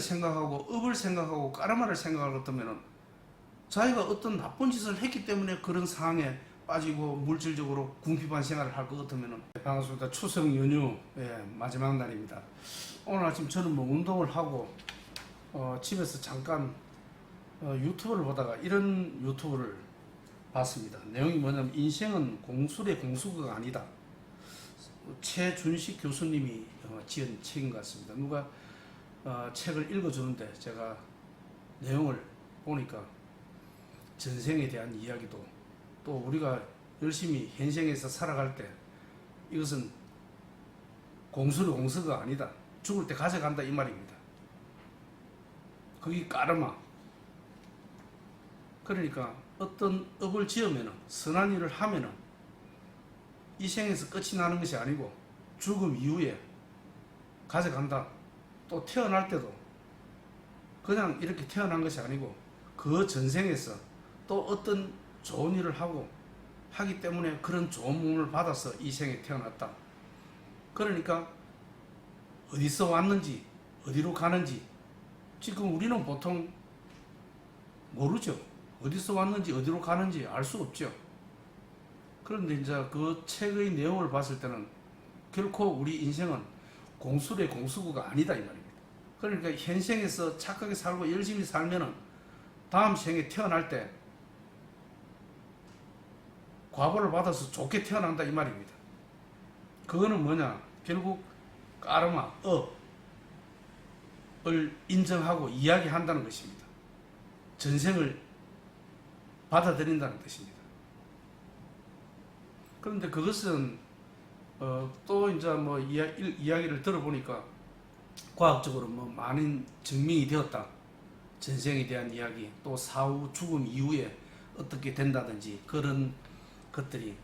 생각하고 업을 생각하고 까르마를 생각할 것 같으면은 자기가 어떤 나쁜 짓을 했기 때문에 그런 상황에 빠지고 물질적으로 궁핍한 생활을 할 것 같으면은. 반갑습니다. 추석 연휴 마지막 날입니다. 오늘 아침 저는 뭐 운동을 하고 집에서 잠깐 유튜브를 보다가 이런 유튜브를 봤습니다. 내용이 뭐냐면 인생은 공술의 공수가 아니다. 최준식 교수님이 지은 책인 것 같습니다. 누가 책을 읽어주는데 제가 내용을 보니까 전생에 대한 이야기도, 또 우리가 열심히 현생에서 살아갈 때 이것은 공술의 공수가 아니다. 죽을 때 가져간다 이 말입니다. 그게 까르마. 그러니까 어떤 업을 지으면은, 선한 일을 하면은 이 생에서 끝이 나는 것이 아니고 죽음 이후에 가져간다. 또 태어날 때도 그냥 이렇게 태어난 것이 아니고 그 전생에서 또 어떤 좋은 일을 하기 때문에 그런 좋은 몸을 받아서 이 생에 태어났다. 그러니까 어디서 왔는지 어디로 가는지 지금 우리는 보통 모르죠. 어디서 왔는지 어디로 가는지 알 수 없죠. 그런데 이제 그 책의 내용을 봤을 때는 결코 우리 인생은 공술의 공수구가 아니다 이 말입니다. 그러니까 현생에서 착하게 살고 열심히 살면은 다음 생에 태어날 때 과보를 받아서 좋게 태어난다 이 말입니다. 그거는 뭐냐? 결국 까르마, 업을 인정하고 이야기한다는 것입니다. 전생을 받아들인다는 뜻입니다. 그런데 그것은 또 이제 뭐 이야기를 들어보니까 과학적으로 뭐 많은 증명이 되었다. 전생에 대한 이야기, 또 사후 죽음 이후에 어떻게 된다든지 그런 것들이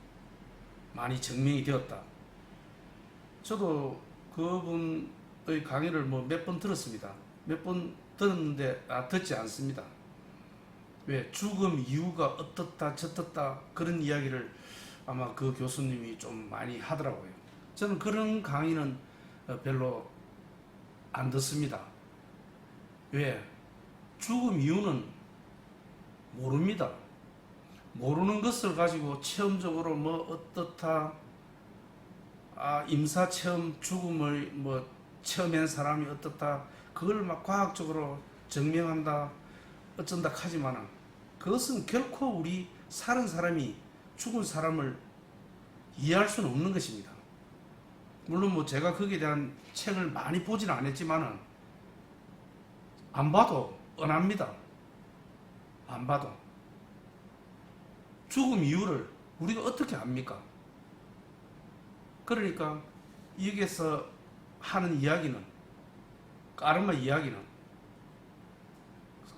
많이 증명이 되었다. 저도 그분의 강의를 뭐 몇 번 들었습니다. 몇 번 들었는데 듣지 않습니다. 왜? 죽음 이유가 어떻다 저떻다 그런 이야기를 아마 그 교수님이 좀 많이 하더라고요. 저는 그런 강의는 별로 안 듣습니다. 왜? 죽음 이유는 모릅니다. 모르는 것을 가지고 체험적으로 뭐 어떻다, 임사 체험 죽음을 뭐 체험한 사람이 어떻다, 그걸 막 과학적으로 증명한다 어쩐다 하지만은 그것은 결코 우리 살은 사람이 죽은 사람을 이해할 수는 없는 것입니다. 물론 뭐 제가 거기에 대한 책을 많이 보지는 않았지만은 안 봐도 뻔합니다. 안 봐도. 죽음 이유를 우리가 어떻게 압니까? 그러니까 여기에서 하는 이야기는, 까르마 이야기는,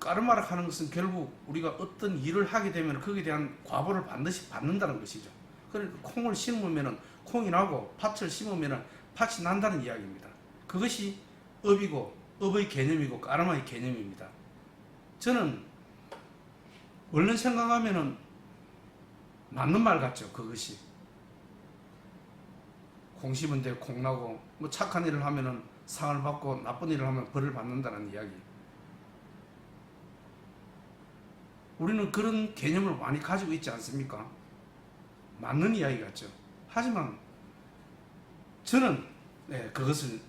까르마라 하는 것은 결국 우리가 어떤 일을 하게 되면 거기에 대한 과보를 반드시 받는다는 것이죠. 그러니까 콩을 심으면 콩이 나고 팥을 심으면 팥이 난다는 이야기입니다. 그것이 업이고 업의 개념이고 까르마의 개념입니다. 저는 얼른 생각하면은 맞는 말 같죠. 그것이 콩 심은 데 콩 나고, 뭐 착한 일을 하면은 상을 받고 나쁜 일을 하면 벌을 받는다는 이야기. 우리는 그런 개념을 많이 가지고 있지 않습니까? 맞는 이야기 같죠. 하지만 저는 그것을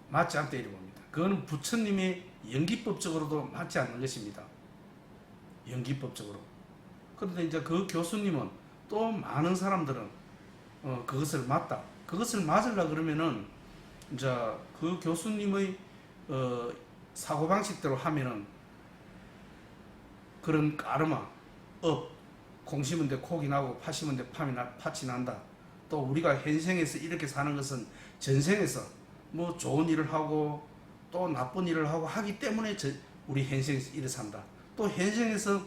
맞지 않다 이렇게 봅니다. 그거는 부처님의 연기법적으로도 맞지 않는 것입니다. 연기법적으로. 그런데 이제 그 교수님은, 또 많은 사람들은 그것을 맞다. 그것을 맞으려 그러면은 이제 그 교수님의 사고방식대로 하면은 그런 까르마, 업, 콩 심은 데 콩이 나고 팥 심은 데 팥이 난다. 또 우리가 현생에서 이렇게 사는 것은 전생에서 뭐 좋은 일을 하고 또 나쁜 일을 하고 하기 때문에 우리 현생에서 이렇게 산다. 또 현생에서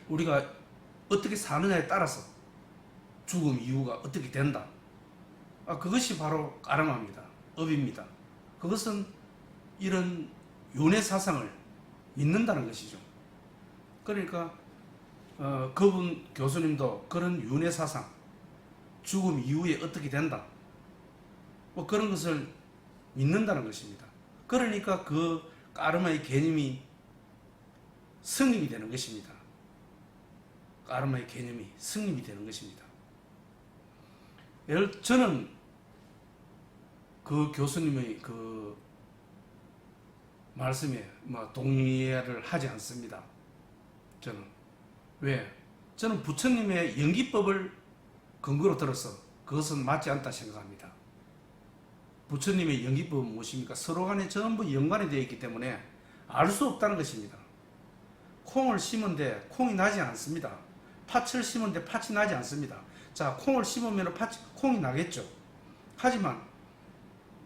우리가 어떻게 사느냐에 따라서 죽음 이유가 어떻게 된다. 그것이 바로 까르마입니다. 업입니다. 그것은 이런 윤회 사상을 믿는다는 것이죠. 그러니까 그분 교수님도 그런 윤회 사상, 죽음 이후에 어떻게 된다, 뭐 그런 것을 믿는다는 것입니다. 그러니까 그 까르마의 개념이 성립이 되는 것입니다. 까르마의 개념이 성립이 되는 것입니다. 저는 그 교수님의 그 말씀에 동의를 하지 않습니다. 저는 왜? 저는 부처님의 연기법을 근거로 들어서 그것은 맞지 않다 생각합니다. 부처님의 연기법은 무엇입니까? 서로 간에 전부 연관이 되어 있기 때문에 알 수 없다는 것입니다. 콩을 심은데 콩이 나지 않습니다. 팥을 심은데 팥이 나지 않습니다. 자, 콩을 심으면 콩이 나겠죠. 하지만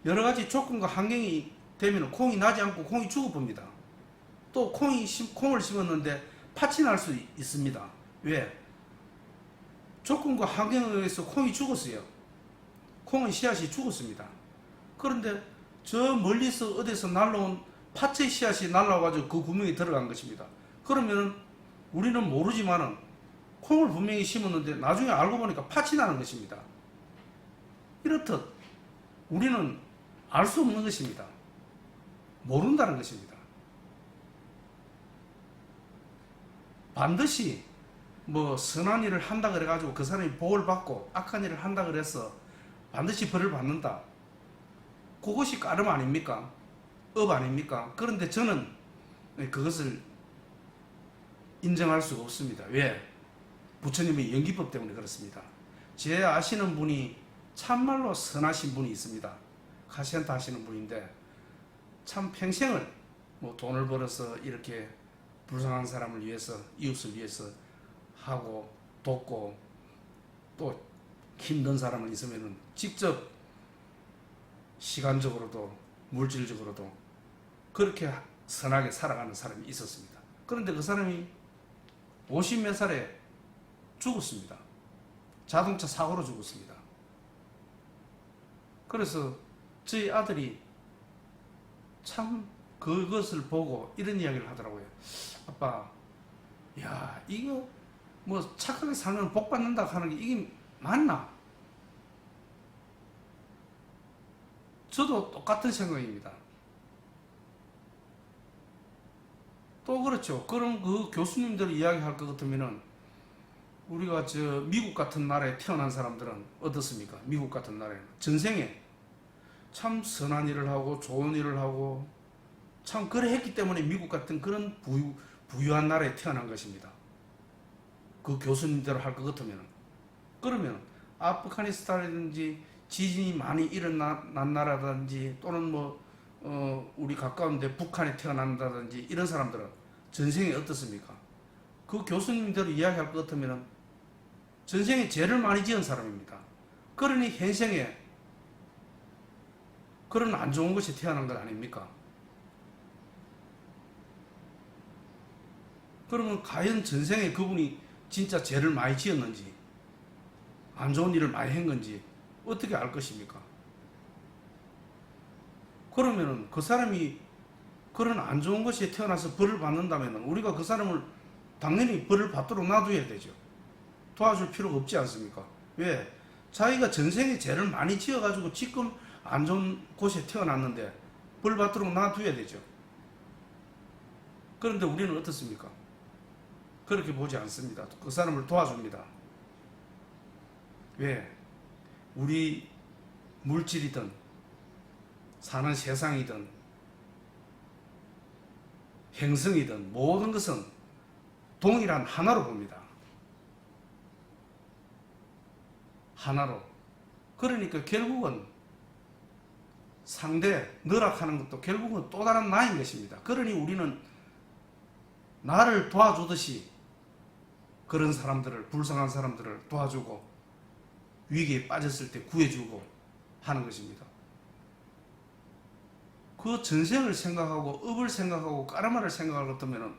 여러 가지 조건과 환경이 되면 콩이 나지 않고 콩이 죽어봅니다. 또 콩을 심었는데 팥이 날 수 있습니다. 왜? 조건과 환경에 의해서 콩이 죽었어요. 콩의 씨앗이 죽었습니다. 그런데 저 멀리서 어디서 날라온 팥의 씨앗이 날라와가지고 그 구멍에 들어간 것입니다. 그러면 우리는 모르지만은 콩을 분명히 심었는데 나중에 알고 보니까 팥이 나는 것입니다. 이렇듯 우리는 알 수 없는 것입니다. 모른다는 것입니다. 반드시 선한 일을 한다 그래가지고 그 사람이 복을 받고 악한 일을 한다 그래서 반드시 벌을 받는다. 그것이 까름 아닙니까? 업 아닙니까? 그런데 저는 그것을 인정할 수가 없습니다. 왜? 부처님의 연기법 때문에 그렇습니다. 제 아시는 분이 참말로 선하신 분이 있습니다. 카시안타 하시는 분인데 참 평생을 돈을 벌어서 이렇게 불쌍한 사람을 위해서, 이웃을 위해서 하고 돕고 또 힘든 사람을 있으면 직접 시간적으로도 물질적으로도 그렇게 선하게 살아가는 사람이 있었습니다. 그런데 그 사람이 50몇 살에 죽었습니다. 자동차 사고로 죽었습니다. 그래서 저희 아들이 참 그것을 보고 이런 이야기를 하더라고요. 아빠, 야, 이거 착하게 살면 복 받는다 하는 게 이게 맞나? 저도 똑같은 생각입니다. 또 그렇죠. 그럼 그 교수님들 이야기할 것 같으면은 우리가 미국 같은 나라에 태어난 사람들은 어떻습니까? 미국 같은 나라에는 전생에 참 선한 일을 하고 좋은 일을 하고 참 그래 했기 때문에 미국 같은 그런 부유한 나라에 태어난 것입니다. 그 교수님대로 할 것 같으면. 그러면 아프가니스탄이든지 지진이 많이 일어난 나라든지 또는 우리 가까운데 북한에 태어난다든지 이런 사람들은 전생에 어떻습니까? 그 교수님대로 이야기할 것 같으면 전생에 죄를 많이 지은 사람입니다. 그러니 현생에 그런 안 좋은 것이 태어난 것 아닙니까? 그러면 과연 전생에 그분이 진짜 죄를 많이 지었는지 안 좋은 일을 많이 한 건지 어떻게 알 것입니까? 그러면 그 사람이 그런 안 좋은 것이 태어나서 벌을 받는다면 우리가 그 사람을 당연히 벌을 받도록 놔둬야 되죠. 도와줄 필요가 없지 않습니까? 왜? 자기가 전생에 죄를 많이 지어가지고 지금 안 좋은 곳에 태어났는데 벌 받도록 놔둬야 되죠. 그런데 우리는 어떻습니까? 그렇게 보지 않습니다. 그 사람을 도와줍니다. 왜? 우리 물질이든 사는 세상이든 행성이든 모든 것은 동일한 하나로 봅니다. 하나로. 그러니까 결국은 상대 너락하는 것도 결국은 또 다른 나인 것입니다. 그러니 우리는 나를 도와주듯이 그런 사람들을, 불쌍한 사람들을 도와주고 위기에 빠졌을 때 구해주고 하는 것입니다. 그 전생을 생각하고 업을 생각하고 까르마를 생각할 것 같으면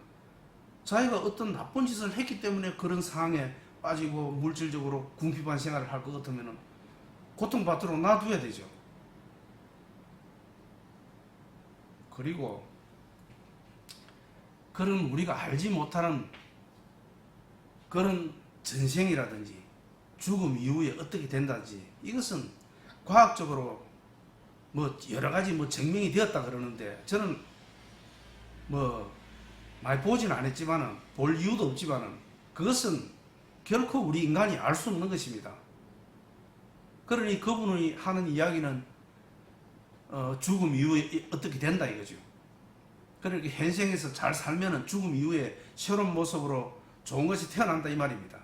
자기가 어떤 나쁜 짓을 했기 때문에 그런 상황에 빠지고 물질적으로 궁핍한 생활을 할 것 같으면 고통받도록 놔둬야 되죠. 그리고 그런 우리가 알지 못하는 그런 전생이라든지 죽음 이후에 어떻게 된다든지 이것은 과학적으로 여러 가지 증명이 되었다 그러는데 저는 뭐 많이 보지는 않았지만은 볼 이유도 없지만은 그것은 결코 우리 인간이 알 수 없는 것입니다. 그러니 그분이 하는 이야기는 죽음 이후에 어떻게 된다 이거죠. 그러니까 현생에서 잘 살면은 죽음 이후에 새로운 모습으로 좋은 것이 태어난다 이 말입니다.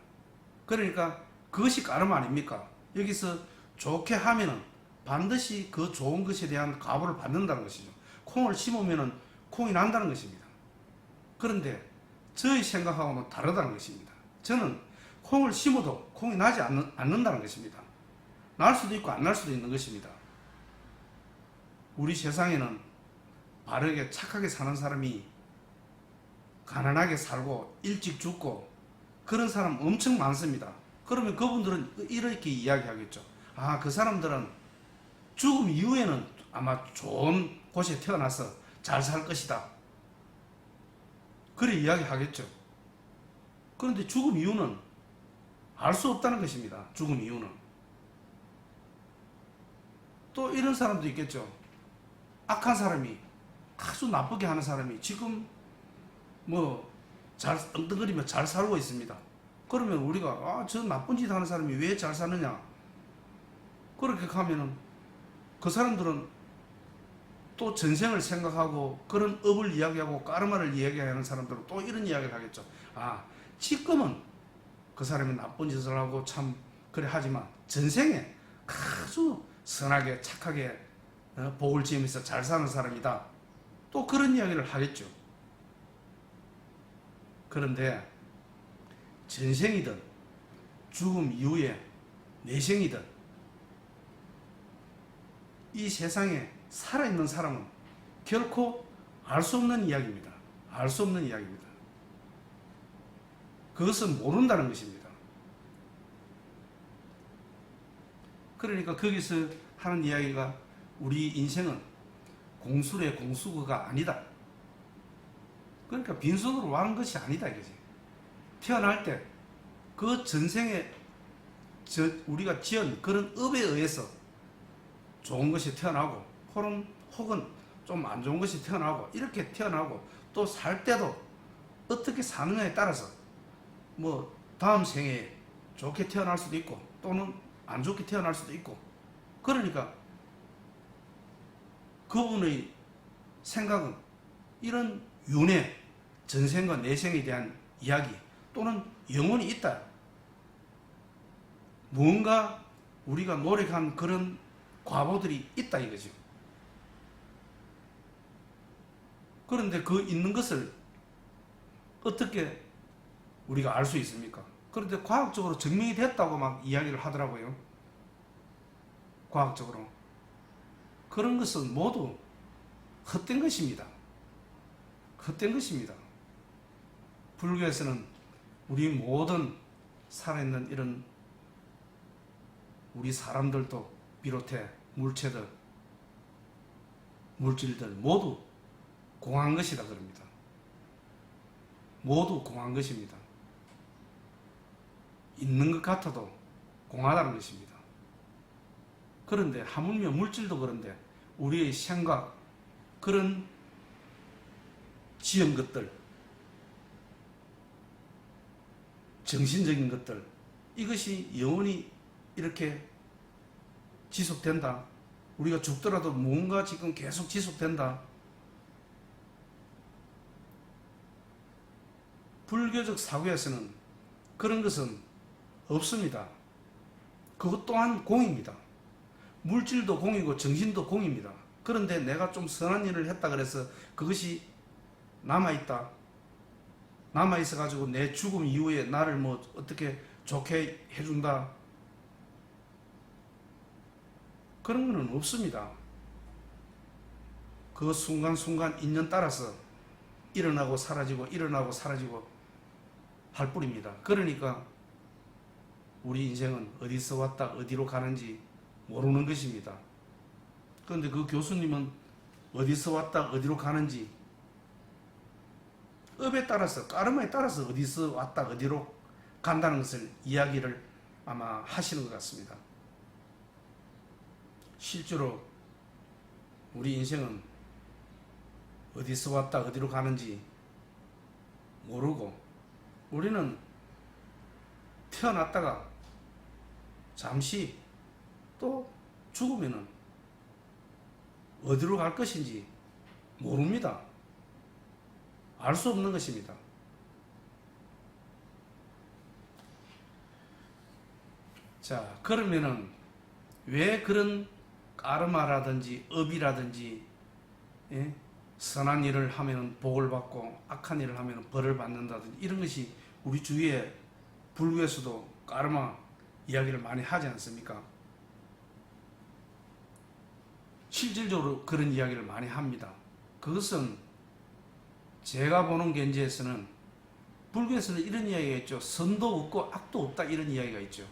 그러니까 그것이 까름 아닙니까? 여기서 좋게 하면은 반드시 그 좋은 것에 대한 값을 받는다는 것이죠. 콩을 심으면은 콩이 난다는 것입니다. 그런데 저의 생각하고는 다르다는 것입니다. 저는 콩을 심어도 콩이 나지 않는다는 것입니다. 날 수도 있고 안 날 수도 있는 것입니다. 우리 세상에는 바르게 착하게 사는 사람이 가난하게 살고 일찍 죽고 그런 사람 엄청 많습니다. 그러면 그분들은 이렇게 이야기하겠죠. 아, 그 사람들은 죽음 이후에는 아마 좋은 곳에 태어나서 잘 살 것이다. 그래 이야기하겠죠. 그런데 죽음 이유는 알 수 없다는 것입니다. 죽음 이유는. 또 이런 사람도 있겠죠. 악한 사람이 아주 나쁘게 하는 사람이 지금 뭐 잘 엉덩거리며 잘 살고 있습니다. 그러면 우리가 저 나쁜 짓 하는 사람이 왜 잘 사느냐? 그렇게 하면은 그 사람들은 또 전생을 생각하고 그런 업을 이야기하고 까르마를 이야기하는 사람들은 또 이런 이야기를 하겠죠. 아, 지금은 그 사람이 나쁜 짓을 하고 참 그래 하지만 전생에 아주 선하게 착하게 복을 지으면서 잘 사는 사람이다. 또 그런 이야기를 하겠죠. 그런데 전생이든 죽음 이후에 내생이든 이 세상에 살아있는 사람은 결코 알 수 없는 이야기입니다. 알 수 없는 이야기입니다. 그것은 모른다는 것입니다. 그러니까 거기서 하는 이야기가 우리 인생은 공수래 공수거가 아니다. 그러니까 빈손으로 와는 것이 아니다 이거지. 태어날 때 그 전생에 우리가 지은 그런 업에 의해서 좋은 것이 태어나고 혹은 좀 안 좋은 것이 태어나고 이렇게 태어나고 또 살 때도 어떻게 사느냐에 따라서 뭐 다음 생에 좋게 태어날 수도 있고 또는 안 좋게 태어날 수도 있고 그러니까 그분의 생각은 이런 윤회 전생과 내생에 대한 이야기 또는 영혼이 있다. 무언가 우리가 노력한 그런 과보들이 있다 이거죠. 그런데 그 있는 것을 어떻게 우리가 알 수 있습니까? 그런데 과학적으로 증명이 됐다고 막 이야기를 하더라고요. 과학적으로. 그런 것은 모두 헛된 것입니다. 헛된 것입니다. 불교에서는 우리 모든 살아있는 이런 우리 사람들도 비롯해 물체들, 물질들 모두 공한 것이다 그럽니다. 모두 공한 것입니다. 있는 것 같아도 공하다는 것입니다. 그런데 하물며 물질도 그런데 우리의 생각, 그런 지은 것들, 정신적인 것들, 이것이 영원히 이렇게 지속된다. 우리가 죽더라도 뭔가 지금 계속 지속된다. 불교적 사고에서는 그런 것은 없습니다. 그것 또한 공입니다. 물질도 공이고 정신도 공입니다. 그런데 내가 좀 선한 일을 했다 그래서 그것이 남아있다. 남아있어 가지고 내 죽음 이후에 나를 뭐 어떻게 좋게 해준다. 그런 거는 없습니다. 그 순간순간 인연 따라서 일어나고 사라지고 일어나고 사라지고 할 뿐입니다. 그러니까 우리 인생은 어디서 왔다 어디로 가는지 모르는 것입니다. 그런데 그 교수님은 어디서 왔다 어디로 가는지 업에 따라서 까르마에 따라서 어디서 왔다 어디로 간다는 것을 이야기를 아마 하시는 것 같습니다. 실제로 우리 인생은 어디서 왔다 어디로 가는지 모르고 우리는 태어났다가 잠시 또 죽으면은 어디로 갈 것인지 모릅니다. 알 수 없는 것입니다. 자, 그러면은 왜 그런 까르마라든지 업이라든지, 예? 선한 일을 하면 복을 받고 악한 일을 하면 벌을 받는다든지 이런 것이 우리 주위에 불교에서도 까르마 이야기를 많이 하지 않습니까? 실질적으로 그런 이야기를 많이 합니다. 그것은 제가 보는 견지에서는 불교에서는 이런 이야기가 있죠. 선도 없고 악도 없다 이런 이야기가 있죠.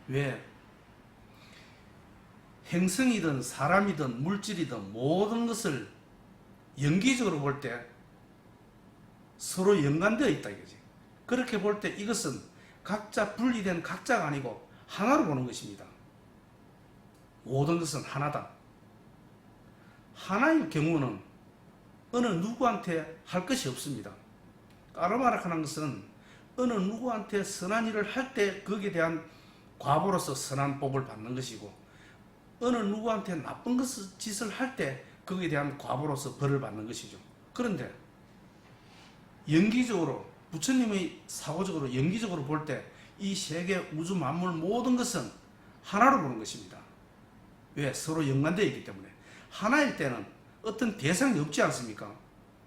왜? 행성이든 사람이든 물질이든 모든 것을 연기적으로 볼 때 서로 연관되어 있다 이거지. 그렇게 볼 때 이것은 각자 분리된 각자가 아니고 하나로 보는 것입니다. 모든 것은 하나다. 하나의 경우는 어느 누구한테 할 것이 없습니다. 까르마라는 것은 어느 누구한테 선한 일을 할 때 거기에 대한 과보로서 선한 복을 받는 것이고 어느 누구한테 나쁜 짓을 할 때 거기에 대한 과보로서 벌을 받는 것이죠. 그런데 연기적으로 부처님의 사고적으로 연기적으로 볼 때 이 세계 우주 만물 모든 것은 하나로 보는 것입니다. 왜? 서로 연관되어 있기 때문에. 하나일 때는 어떤 대상이 없지 않습니까?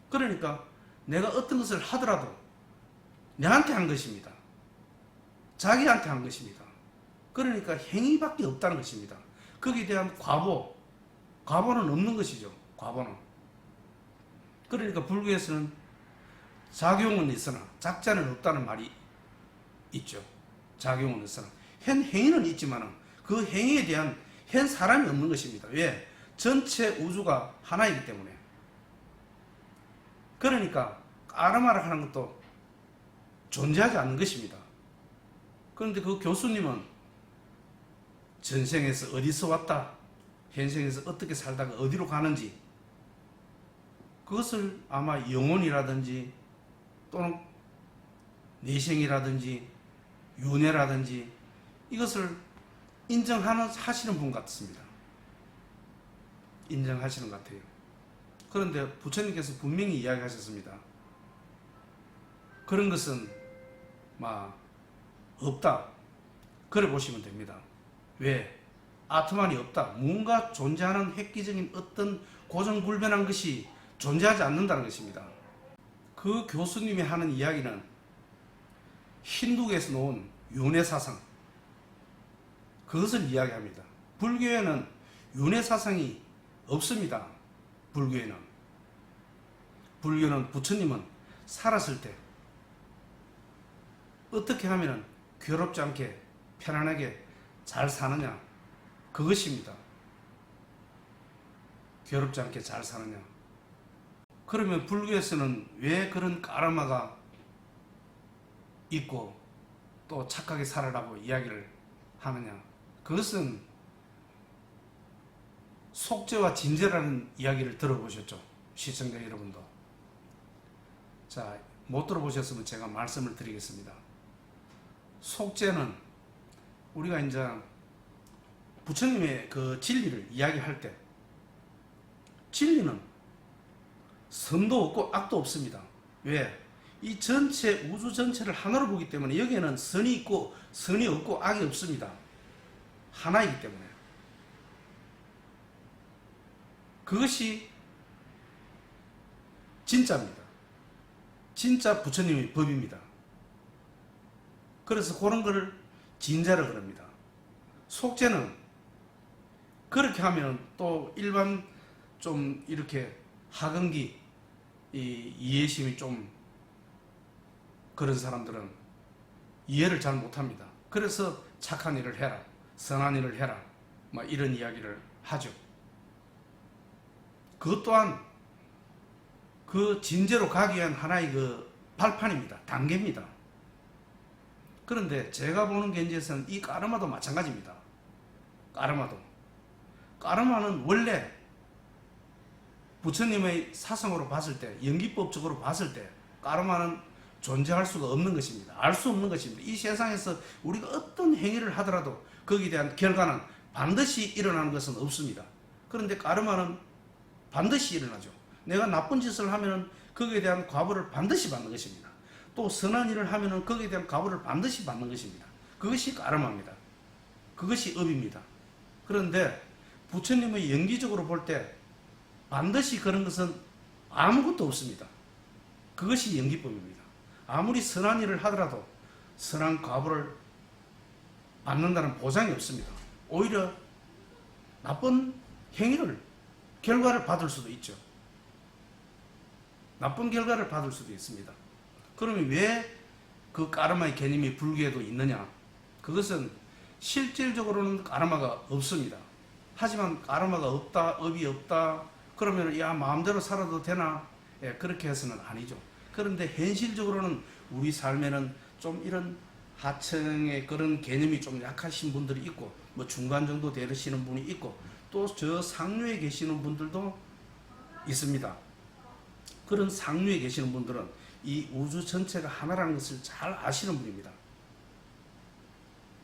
그러니까 내가 어떤 것을 하더라도 내한테 한 것입니다. 자기한테 한 것입니다. 그러니까 행위밖에 없다는 것입니다. 거기에 대한 과보는 없는 것이죠. 과보는. 그러니까 불교에서는 작용은 있으나 작자는 없다는 말이 있죠. 작용은 있으나 행위는 있지만 그 행위에 대한 현 사람이 없는 것입니다. 왜? 전체 우주가 하나이기 때문에. 그러니까 까르마를 하는 것도 존재하지 않는 것입니다. 그런데 그 교수님은 전생에서 어디서 왔다, 현생에서 어떻게 살다가 어디로 가는지 그것을 아마 영혼이라든지 또는 내생이라든지 윤회라든지 이것을 하시는 분 같습니다. 인정하시는 것 같아요. 그런데 부처님께서 분명히 이야기하셨습니다. 그런 것은 없다. 그래 보시면 됩니다. 왜? 아트만이 없다. 뭔가 존재하는 획기적인 어떤 고정불변한 것이 존재하지 않는다는 것입니다. 그 교수님이 하는 이야기는 힌두교에서 놓은 윤회사상 그것을 이야기합니다. 불교에는 윤회사상이 없습니다. 불교는 부처님은 살았을 때 어떻게 하면 괴롭지 않게 편안하게 잘 사느냐 그것입니다. 괴롭지 않게 잘 사느냐. 그러면 불교에서는 왜 그런 까르마가 있고 또 착하게 살아라고 이야기를 하느냐. 그것은 속죄와 진죄라는 이야기를 들어보셨죠? 시청자 여러분도. 자, 못 들어보셨으면 제가 말씀을 드리겠습니다. 속죄는 우리가 이제 부처님의 그 진리를 이야기할 때 진리는 선도 없고 악도 없습니다. 왜? 이 전체 우주 전체를 하나로 보기 때문에 여기에는 선이 있고 선이 없고 악이 없습니다. 하나이기 때문에. 그것이 진짜입니다. 진짜 부처님의 법입니다. 그래서 그런 걸 진자라 그럽니다. 속죄는 그렇게 하면 또 일반 좀 이렇게 하근기 이해심이 좀 그런 사람들은 이해를 잘 못합니다. 그래서 착한 일을 해라, 선한 일을 해라, 이런 이야기를 하죠. 그것 또한 그 진제로 가기 위한 하나의 그 발판입니다. 단계입니다. 그런데 제가 보는 견지에서는 이 까르마도 마찬가지입니다. 까르마는 원래 부처님의 사성으로 봤을 때, 연기법적으로 봤을 때 까르마는 존재할 수가 없는 것입니다. 알 수 없는 것입니다. 이 세상에서 우리가 어떤 행위를 하더라도 거기에 대한 결과는 반드시 일어나는 것은 없습니다. 그런데 까르마는 반드시 일어나죠. 내가 나쁜 짓을 하면 거기에 대한 과보를 반드시 받는 것입니다. 또 선한 일을 하면 거기에 대한 과보를 반드시 받는 것입니다. 그것이 까르마입니다. 그것이 업입니다. 그런데 부처님의 연기적으로 볼 때 반드시 그런 것은 아무것도 없습니다. 그것이 연기법입니다. 아무리 선한 일을 하더라도 선한 과보를 받는다는 보장이 없습니다. 오히려 나쁜 행위를 결과를 받을 수도 있죠. 나쁜 결과를 받을 수도 있습니다. 그러면 왜 그 까르마의 개념이 불교에도 있느냐? 그것은 실질적으로는 까르마가 없습니다. 하지만 까르마가 없다, 업이 없다, 그러면 야 마음대로 살아도 되나? 예, 그렇게 해서는 아니죠. 그런데 현실적으로는 우리 삶에는 좀 이런 하층의 그런 개념이 좀 약하신 분들이 있고, 뭐 중간 정도 되시는 분이 있고, 또 저 상류에 계시는 분들도 있습니다. 그런 상류에 계시는 분들은 이 우주 전체가 하나라는 것을 잘 아시는 분입니다.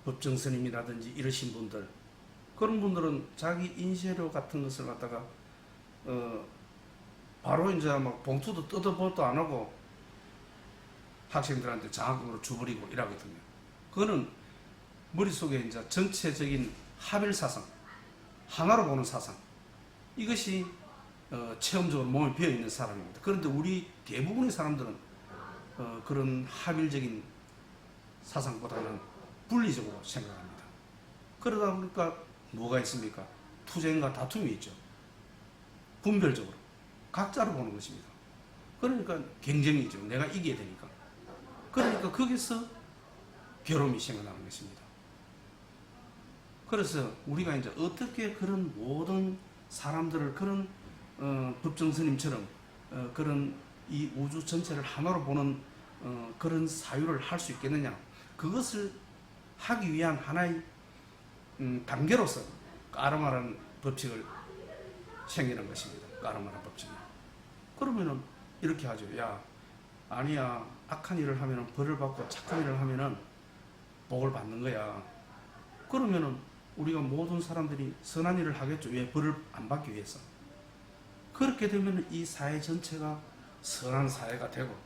법정스님이라든지 이러신 분들, 그런 분들은 자기 인쇄료 같은 것을 갖다가 바로 이제 막 봉투도 뜯어보도 안 하고 학생들한테 장학금으로 줘버리고 이러거든요. 그거는 머릿속에 이제 전체적인 합일사상, 하나로 보는 사상, 이것이 체험적으로 몸에 배어있는 사람입니다. 그런데 우리 대부분의 사람들은 그런 합일적인 사상보다는 분리적으로 생각합니다. 그러다 보니까 뭐가 있습니까? 투쟁과 다툼이 있죠. 분별적으로 각자로 보는 것입니다. 그러니까 경쟁이죠. 내가 이겨야 되니까. 그러니까 거기서 괴로움이 생겨나는 것입니다. 그래서 우리가 이제 어떻게 그런 모든 사람들을 그런 법정스님처럼 그런 이 우주 전체를 하나로 보는 그런 사유를 할 수 있겠느냐? 그것을 하기 위한 하나의 단계로서 까르마라는 법칙을 생기는 것입니다. 까르마라는 법칙이. 그러면은 이렇게 하죠. 야, 아니야. 악한 일을 하면은 벌을 받고 착한 일을 하면은 복을 받는 거야. 그러면은 우리가 모든 사람들이 선한 일을 하겠죠. 왜? 벌을 안 받기 위해서. 그렇게 되면 이 사회 전체가 선한 사회가 되고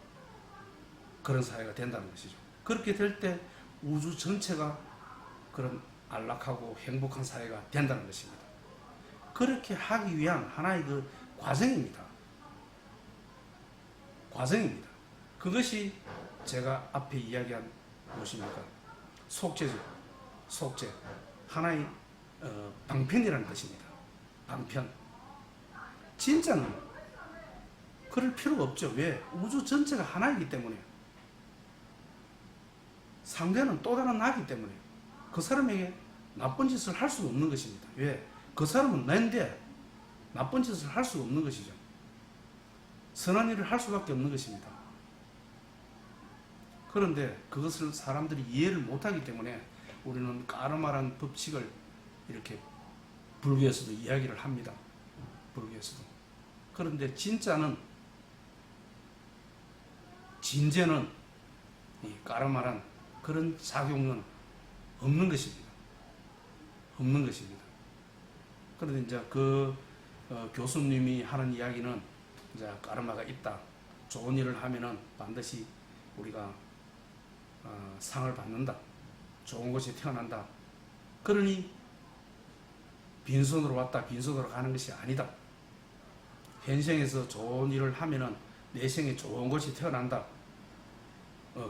그런 사회가 된다는 것이죠. 그렇게 될 때 우주 전체가 그런 안락하고 행복한 사회가 된다는 것입니다. 그렇게 하기 위한 하나의 그 과정입니다. 과정입니다. 그것이 제가 앞에 이야기한 무엇입니까? 속죄죠. 속죄. 하나의 방편이라는 것입니다. 방편. 진짜는 그럴 필요가 없죠. 왜? 우주 전체가 하나이기 때문에. 상대는 또 다른 나이기 때문에 그 사람에게 나쁜 짓을 할 수가 없는 것입니다. 왜? 그 사람은 난데 나쁜 짓을 할 수가 없는 것이죠. 선한 일을 할 수밖에 없는 것입니다. 그런데 그것을 사람들이 이해를 못하기 때문에 우리는 까르마라는 법칙을 이렇게 불교에서도 이야기를 합니다. 불교에서도. 그런데 진짜는, 진재는 이 까르마란 그런 작용은 없는 것입니다. 없는 것입니다. 그런데 이제 교수님이 하는 이야기는 이제 까르마가 있다. 좋은 일을 하면은 반드시 우리가 상을 받는다. 좋은 곳에 태어난다. 그러니 빈손으로 왔다 빈손으로 가는 것이 아니다. 현생에서 좋은 일을 하면은 내생에 좋은 곳이 태어난다.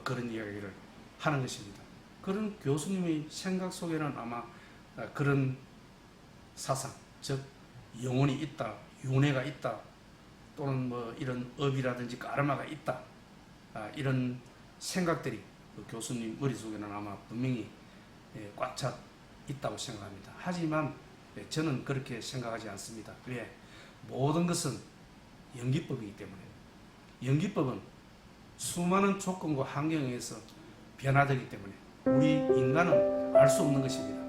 그런 이야기를 하는 것입니다. 그런 교수님의 생각 속에는 아마 그런 사상, 즉 영혼이 있다, 윤회가 있다, 또는 뭐 이런 업이라든지 까르마가 있다, 이런 생각들이 교수님 머릿속에는 아마 분명히 꽉 차 있다고 생각합니다. 하지만 저는 그렇게 생각하지 않습니다. 왜? 모든 것은 연기법이기 때문에. 연기법은 수많은 조건과 환경에 의해서 변화되기 때문에 우리 인간은 알 수 없는 것입니다.